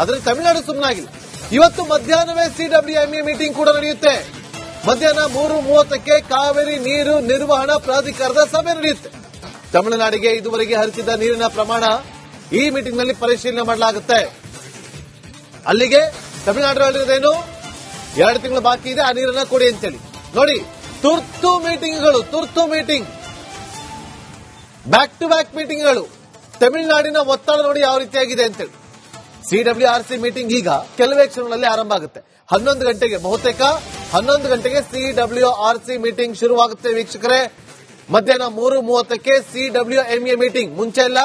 ಆದ್ರೆ ತಮಿಳುನಾಡು ಸುಮ್ಮನಾಗಿಲ್ಲ. ಇವತ್ತು ಮಧ್ಯಾಹ್ನವೇ CWMA meeting ಕೂಡ ನಡೆಯುತ್ತೆ. ಮಧ್ಯಾಹ್ನ 3:30ಕ್ಕೆ ಕಾವೇರಿ ನೀರು ನಿರ್ವಹಣಾ ಪ್ರಾಧಿಕಾರದ ಸಭೆ ನಡೆಯುತ್ತೆ. ತಮಿಳುನಾಡಿಗೆ ಇದುವರೆಗೆ ಹರಿಸಿದ ನೀರಿನ ಪ್ರಮಾಣ ಈ ಮೀಟಿಂಗ್ ನಲ್ಲಿ ಪರಿಶೀಲನೆ ಮಾಡಲಾಗುತ್ತೆ. ಅಲ್ಲಿಗೆ ತಮಿಳುನಾಡು ಹೇಳಿರೋದೇನು, 2 ತಿಂಗಳು ಬಾಕಿ ಇದೆ, ಆ ನೀರನ್ನ ಕೊಡಿ ಅಂತೇಳಿ. ನೋಡಿ, ತುರ್ತು ಮೀಟಿಂಗ್, ಬ್ಯಾಕ್ ಟು ಬ್ಯಾಕ್ ಮೀಟಿಂಗ್ಗಳು. ತಮಿಳುನಾಡಿನ ಒತ್ತಡ ನೋಡಿ ಯಾವ ರೀತಿಯಾಗಿದೆ ಅಂತೇಳಿ. ಸಿಡಬ್ಲ್ಯೂಆರ್ಸಿ ಮೀಟಿಂಗ್ ಈಗ ಕೆಲವೇ ಕ್ಷಣಗಳಲ್ಲಿ ಆರಂಭ ಆಗುತ್ತೆ. 11 ಗಂಟೆಗೆ, ಬಹುತೇಕ 11 ಗಂಟೆಗೆ ಸಿಡಬ್ಲ್ಯೂಆರ್ಸಿ ಮೀಟಿಂಗ್ ಶುರುವಾಗುತ್ತೆ ವೀಕ್ಷಕರೇ. ಮಧ್ಯಾಹ್ನ 3:30ಕ್ಕೆ ಸಿಡಬ್ಲ್ಯೂಎಂಎ ಮೀಟಿಂಗ್. ಮುಂಚೆ ಎಲ್ಲ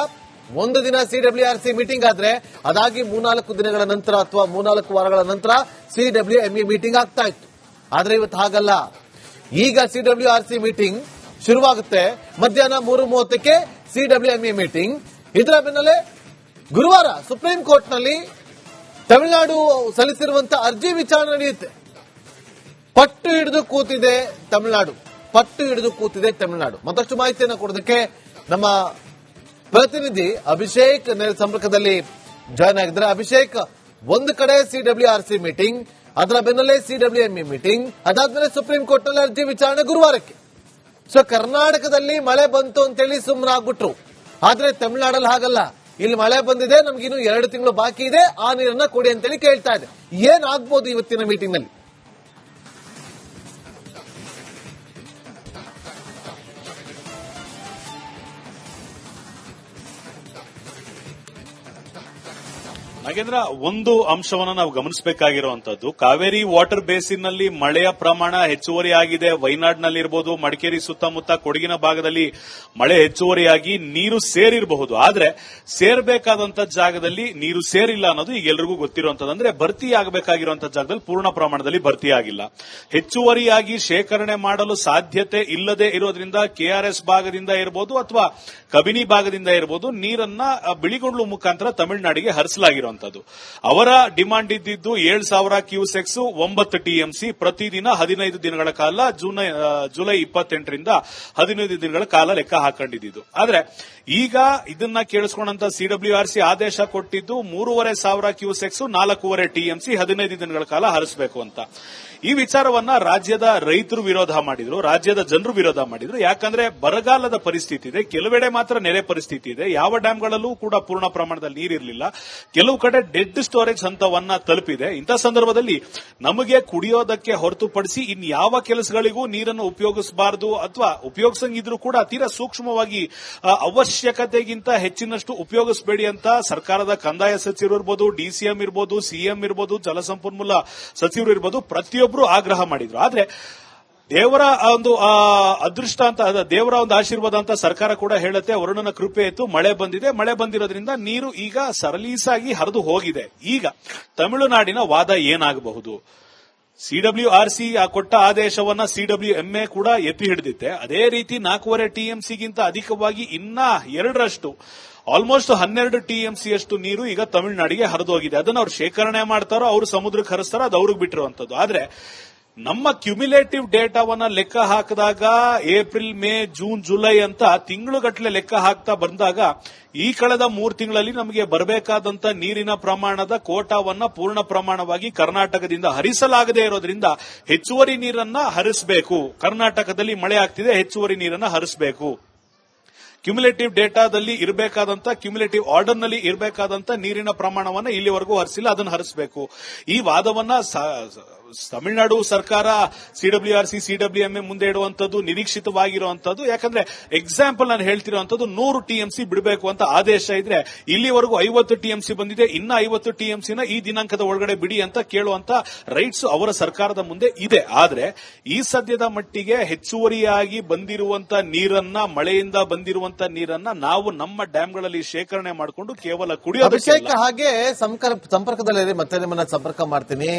ಒಂದು ದಿನ ಸಿಡಬ್ಲ್ಯೂಆರ್ಸಿ ಮೀಟಿಂಗ್ ಆದ್ರೆ ಅದಾಗಿ 3-4 ದಿನಗಳ ನಂತರ ಅಥವಾ 3-4 ವಾರಗಳ ನಂತರ ಸಿಡಬ್ಲ್ಯೂಎಂಎ ಮೀಟಿಂಗ್ ಆಗ್ತಾ ಇತ್ತು. ಆದ್ರೆ ಇವತ್ತು ಹಾಗಲ್ಲ. ಈಗ ಸಿಡಬ್ಲ್ಯೂಆರ್ಸಿ ಮೀಟಿಂಗ್ ಶುರುವಾಗುತ್ತೆ. ಮಧ್ಯಾಹ್ನ 3:30ಕ್ಕೆ ಸಿಡಬ್ಲ್ಯೂಎಂಎ ಮೀಟಿಂಗ್. ಇದರ ಬೆನ್ನಲ್ಲೇ ಗುರುವಾರ ಸುಪ್ರೀಂ ಕೋರ್ಟ್ನಲ್ಲಿ ತಮಿಳುನಾಡು ಸಲ್ಲಿಸಿರುವಂತಹ ಅರ್ಜಿ ವಿಚಾರಣೆ ನಡೆಯುತ್ತೆ. ಪಟ್ಟು ಹಿಡಿದು ಕೂತಿದೆ ತಮಿಳುನಾಡು. ಮತ್ತಷ್ಟು ಮಾಹಿತಿಯನ್ನು ಕೊಡೋದಕ್ಕೆ ನಮ್ಮ ಪ್ರತಿನಿಧಿ ಅಭಿಷೇಕ್ ಸಂಪರ್ಕದಲ್ಲಿ ಜಾಯ್ನ್ ಆಗಿದ್ದಾರೆ. ಅಭಿಷೇಕ್, ಒಂದು ಕಡೆ ಸಿಡಬ್ಲ್ಯೂಆರ್ಸಿ ಮೀಟಿಂಗ್, ಅದರ ಬೆನ್ನಲ್ಲೇ ಸಿಡಬ್ಲ್ಯೂಎಂಎ ಮೀಟಿಂಗ್, ಅದಾದ್ಮೇಲೆ ಸುಪ್ರೀಂ ಕೋರ್ಟ್ನಲ್ಲಿ ಅರ್ಜಿ ವಿಚಾರಣೆ ಗುರುವಾರಕ್ಕೆ. ಸೊ ಕರ್ನಾಟಕದಲ್ಲಿ ಮಳೆ ಬಂತು ಅಂತೇಳಿ ಸುಮ್ಮನಾಗ್ಬಿಟ್ರು. ಆದ್ರೆ ತಮಿಳುನಾಡಲ್ಲಿ ಹಾಗಲ್ಲ. ಇಲ್ಲಿ ಮಳೆ ಬಂದಿದೆ, ನಮ್ಗಿನ್ನು 2 ತಿಂಗಳು ಬಾಕಿ ಇದೆ, ಆ ನೀರನ್ನ ಕೊಡಿ ಅಂತೇಳಿ ಕೇಳ್ತಾ ಇದೆ. ಏನಾಗ್ಬೋದು ಇವತ್ತಿನ ಮೀಟಿಂಗ್ ನಲ್ಲಿ? ನಾಗೇಂದ್ರ, ಒಂದು ಅಂಶವನ್ನ ನಾವು ಗಮನಿಸಬೇಕಾಗಿರುವಂತದ್ದು, ಕಾವೇರಿ ವಾಟರ್ ಬೇಸಿನ್ ನಲ್ಲಿ ಮಳೆಯ ಪ್ರಮಾಣ ಹೆಚ್ಚುವರಿ ಆಗಿದೆ. ವೈನಾಡ್ನಲ್ಲಿರಬಹುದು, ಮಡಿಕೇರಿ ಸುತ್ತಮುತ್ತ ಕೊಡಗಿನ ಭಾಗದಲ್ಲಿ ಮಳೆ ಹೆಚ್ಚುವರಿಯಾಗಿ ನೀರು ಸೇರಿರಬಹುದು. ಆದ್ರೆ ಸೇರ್ಬೇಕಾದಂತ ಜಾಗದಲ್ಲಿ ನೀರು ಸೇರಿಲ್ಲ ಅನ್ನೋದು ಈಗ ಎಲ್ರಿಗೂ ಗೊತ್ತಿರುವಂತದ್ದು. ಅಂದ್ರೆ ಭರ್ತಿ ಆಗಬೇಕಾಗಿರುವಂತಹ ಜಾಗದಲ್ಲಿ ಪೂರ್ಣ ಪ್ರಮಾಣದಲ್ಲಿ ಭರ್ತಿ ಆಗಿಲ್ಲ. ಹೆಚ್ಚುವರಿಯಾಗಿ ಶೇಖರಣೆ ಮಾಡಲು ಸಾಧ್ಯತೆ ಇಲ್ಲದೆ ಇರೋದ್ರಿಂದ ಕೆಆರ್ಎಸ್ ಭಾಗದಿಂದ ಇರಬಹುದು ಅಥವಾ ಕಬಿನಿ ಭಾಗದಿಂದ ಇರಬಹುದು, ನೀರನ್ನ ಬಿಳಿಗೊಂಡ್ಲು ಮುಖಾಂತರ ತಮಿಳುನಾಡಿಗೆ ಹರಿಸಲಾಗಿರುವಂತದ್ದು. ಅವರ ಡಿಮಾಂಡ್ ಇದ್ದಿದ್ದು 7,000 ಕ್ಯೂಸೆಕ್ಸ್ 9 ಟಿಎಂಸಿ ಪ್ರತಿದಿನ 15 ದಿನಗಳ ಕಾಲ, ಜುಲೈ 28ರಿಂದ 15 ದಿನಗಳ ಕಾಲ ಲೆಕ್ಕ ಹಾಕೊಂಡಿದ್ದು. ಆದ್ರೆ ಈಗ ಇದನ್ನ ಕೇಳಿಸ್ಕೊಂಡಂತ ಸಿಡಬ್ಲ್ಯೂಆರ್ಸಿ ಆದೇಶ ಕೊಟ್ಟಿದ್ದು 3,500 ಕ್ಯೂಸೆಕ್ಸ್ 4.5 ಟಿಎಂಸಿ 15 ದಿನಗಳ ಕಾಲ ಹರಿಸಬೇಕು ಅಂತ. ಈ ವಿಚಾರವನ್ನ ರಾಜ್ಯದ ರೈತರು ವಿರೋಧ ಮಾಡಿದ್ರು, ರಾಜ್ಯದ ಜನರು ವಿರೋಧ ಮಾಡಿದ್ರು. ಯಾಕಂದ್ರೆ ಬರಗಾಲದ ಪರಿಸ್ಥಿತಿ ಇದೆ, ಕೆಲವೆಡೆ ಮಾತ್ರ ನೆರೆ ಪರಿಸ್ಥಿತಿ ಇದೆ, ಯಾವ ಡ್ಯಾಂಗಳಲ್ಲೂ ಕೂಡ ಪೂರ್ಣ ಪ್ರಮಾಣದಲ್ಲಿ ನೀರಿರಲಿಲ್ಲ, ಕೆಲವು ಕಡೆ ಡೆಡ್ ಸ್ಟೋರೇಜ್ ಹಂತವನ್ನ ತಲುಪಿದೆ. ಇಂಥ ಸಂದರ್ಭದಲ್ಲಿ ನಮಗೆ ಕುಡಿಯೋದಕ್ಕೆ ಹೊರತುಪಡಿಸಿ ಇನ್ಯಾವ ಕೆಲಸಗಳಿಗೂ ನೀರನ್ನು ಉಪಯೋಗಿಸಬಾರದು, ಅಥವಾ ಉಪಯೋಗಿಸಂಗಿದ್ರು ಕೂಡ ತೀರಾ ಸೂಕ್ಷ್ಮವಾಗಿ ಅವಶ್ಯಕತೆಗಿಂತ ಹೆಚ್ಚಿನಷ್ಟು ಉಪಯೋಗಿಸಬೇಡಿ ಅಂತ ಸರ್ಕಾರದ ಕಂದಾಯ ಸಚಿವರು ಇರ್ಬೋದು, ಡಿಸಿಎಂ ಇರ್ಬೋದು, ಸಿಎಂ ಇರ್ಬೋದು, ಜಲಸಂಪನ್ಮೂಲ ಸಚಿವರು ಇರ್ಬೋದು, ಪ್ರತಿಯೊಬ್ಬರು ಆಗ್ರಹ ಮಾಡಿದ್ರು. ಆದ್ರೆ ದೇವರ ಒಂದು ಅದೃಷ್ಟ ಅಂತ, ದೇವರ ಒಂದು ಆಶೀರ್ವಾದ ಅಂತ ಸರ್ಕಾರ ಕೂಡ ಹೇಳುತ್ತೆ. ವರುಣನ ಕೃಪೆ ಇತ್ತು, ಮಳೆ ಬಂದಿದೆ. ಮಳೆ ಬಂದಿರೋದ್ರಿಂದ ನೀರು ಈಗ ಸರಳೀಸಾಗಿ ಹರಿದು ಹೋಗಿದೆ. ಈಗ ತಮಿಳುನಾಡಿನ ವಾದ ಏನಾಗಬಹುದು? ಸಿಡಬ್ಲ್ಯೂಆರ್ಸಿ ಕೊಟ್ಟ ಆದೇಶವನ್ನ ಸಿಡಬ್ಲ್ಯೂಎಂಎ ಕೂಡ ಎತ್ತಿ ಹಿಡಿದಿತ್ತೆ. ಅದೇ ರೀತಿ 4.5 ಟಿಎಂಸಿಗಿಂತ ಅಧಿಕವಾಗಿ ಇನ್ನ 2ರಷ್ಟು, ಆಲ್ಮೋಸ್ಟ್ 12 ಟಿಎಂಸಿಯಷ್ಟು ನೀರು ಈಗ ತಮಿಳುನಾಡಿಗೆ ಹರಿದೋಗಿದೆ. ಅದನ್ನ ಅವ್ರು ಶೇಖರಣೆ ಮಾಡ್ತಾರೋ, ಅವರು ಸಮುದ್ರಕ್ಕೆ ಹರಿಸ್ತಾರೋ, ಅದು ಅವ್ರಿಗೆ ಬಿಟ್ಟಿರುವಂತದ್ದು. ಆದ್ರೆ ನಮ್ಮ ಕ್ಯುಮ್ಯುಲೇಟಿವ್ ಡೇಟಾವನ್ನ ಲೆಕ್ಕ ಹಾಕಿದಾಗ ಏಪ್ರಿಲ್, ಮೇ, ಜೂನ್, ಜುಲೈ ಅಂತ ತಿಂಗಳುಗಟ್ಟಲೆ ಲೆಕ್ಕ ಹಾಕ್ತಾ ಬಂದಾಗ ಈ ಕಳೆದ 3 ತಿಂಗಳಲ್ಲಿ ನಮಗೆ ಬರಬೇಕಾದಂತ ನೀರಿನ ಪ್ರಮಾಣದ ಕೋಟಾವನ್ನ ಪೂರ್ಣ ಪ್ರಮಾಣವಾಗಿ ಕರ್ನಾಟಕದಿಂದ ಹರಿಸಲಾಗದೇ ಇರೋದ್ರಿಂದ ಹೆಚ್ಚುವರಿ ನೀರನ್ನ ಹರಿಸಬೇಕು. ಕರ್ನಾಟಕದಲ್ಲಿ ಮಳೆ ಆಗ್ತಿದೆ, ಹೆಚ್ಚುವರಿ ನೀರನ್ನ ಹರಿಸಬೇಕು. ಕ್ಯುಮ್ಯುಲೇಟಿವ್ ಡೇಟಾದಲ್ಲಿ ಇರಬೇಕಾದಂತ, ಕ್ಯುಮ್ಯುಲೇಟಿವ್ ಆರ್ಡರ್ನಲ್ಲಿ ಇರಬೇಕಾದಂತ ನೀರಿನ ಪ್ರಮಾಣವನ್ನ ಇಲ್ಲಿವರೆಗೂ ಹರಿಸಿಲ್ಲ, ಅದನ್ನು ಹರಿಸಬೇಕು. ಈ ವಾದವನ್ನ ತಮಿಳುನಾಡು ಸರ್ಕಾರ ಸಿಡಬ್ಲ್ಯೂಆರ್ಸಿ, ಸಿಡಬ್ಲ್ಯೂಎಂಎ ಮುಂದೆ ಇಡುವಂತದ್ದು ನಿರೀಕ್ಷಿತವಾಗಿರುವಂತದ್ದು. ಯಾಕಂದ್ರೆ ಎಕ್ಸಾಂಪಲ್ ನಾನು ಹೇಳ್ತಿರುವಂತದ್ದು 100 ಟಿಎಂಸಿ ಬಿಡಬೇಕು ಅಂತ ಆದೇಶ ಇದ್ರೆ, ಇಲ್ಲಿವರೆಗೂ 50 ಟಿಎಂಸಿ ಬಂದಿದೆ, ಇನ್ನ 50 ಟಿಎಂಸಿನ ಈ ದಿನಾಂಕದ ಒಳಗಡೆ ಬಿಡಿ ಅಂತ ಕೇಳುವಂತ ರೈಟ್ಸ್ ಅವರ ಸರ್ಕಾರದ ಮುಂದೆ ಇದೆ. ಆದ್ರೆ ಈ ಸದ್ಯದ ಮಟ್ಟಿಗೆ ಹೆಚ್ಚುವರಿಯಾಗಿ ಬಂದಿರುವಂತ ನೀರನ್ನ, ಮಳೆಯಿಂದ ಬಂದಿರುವಂತ ನೀರನ್ನ ನಾವು ನಮ್ಮ ಡ್ಯಾಂಗಳಲ್ಲಿ ಶೇಖರಣೆ ಮಾಡಿಕೊಂಡು ಕೇವಲ ಕುಡಿಯೋದಕ್ಕೆ. ಹಾಗೆ ಸಂಪರ್ಕದಲ್ಲಿ ಮತ್ತೆ ನಿಮ್ಮನ್ನ ಸಂಪರ್ಕ ಮಾಡ್ತೀನಿ.